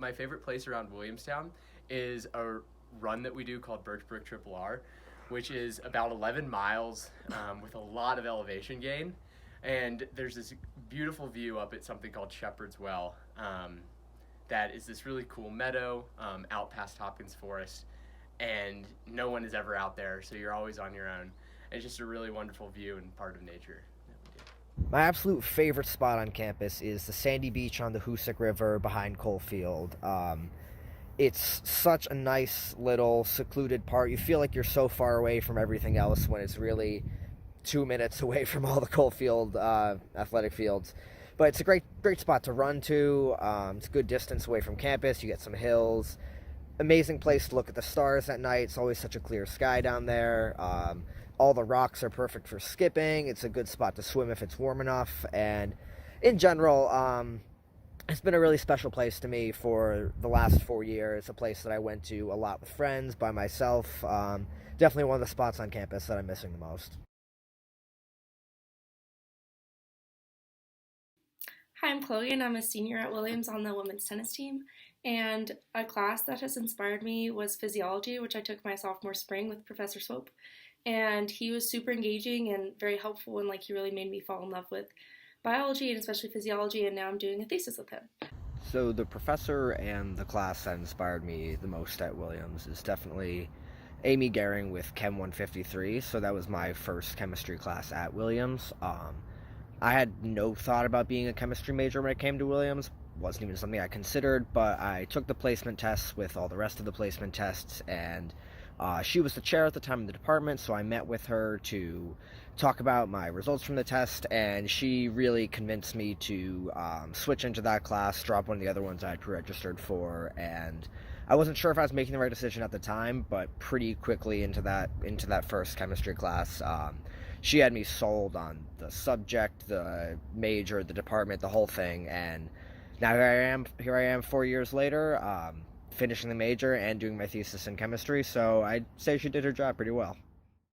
my favorite place around Williamstown is a run that we do called Birchbrook Triple R, which is about 11 miles with a lot of elevation gain. And there's this beautiful view up at something called Shepherd's Well that is this really cool meadow out past Hopkins Forest. And no one is ever out there, so you're always on your own. And it's just a really wonderful view and part of nature. My absolute favorite spot on campus is the sandy beach on the Hoosick River behind Coalfield. It's such a nice little secluded part. You feel like you're so far away from everything else when it's really 2 minutes away from all the Coalfield athletic fields. But it's a great spot to run to. It's a good distance away from campus. You get some hills. Amazing place to look at the stars at night. It's always such a clear sky down there. All the rocks are perfect for skipping. It's a good spot to swim if it's warm enough. And in general, it's been a really special place to me for the last 4 years. A place that I went to a lot with friends, by myself. Definitely one of the spots on campus that I'm missing the most. Hi, I'm Chloe, and I'm a senior at Williams on the women's tennis team. And a class that has inspired me was physiology, which I took my sophomore spring with Professor Swope. And he was super engaging and very helpful, and he really made me fall in love with biology and especially physiology. And now I'm doing a thesis with him. So the professor and the class that inspired me the most at Williams is definitely Amy Gehring with Chem 153. So that was my first chemistry class at Williams. I had no thought about being a chemistry major when it came to Williams. Wasn't even something I considered, but I took the placement tests with all the rest of the placement tests, and she was the chair at the time in the department, so I met with her to talk about my results from the test, and she really convinced me to switch into that class, drop one of the other ones I had pre-registered for, and I wasn't sure if I was making the right decision at the time, but pretty quickly into that first chemistry class, she had me sold on the subject, the major, the department, the whole thing, and now here I am 4 years later, finishing the major and doing my thesis in chemistry, so I'd say she did her job pretty well.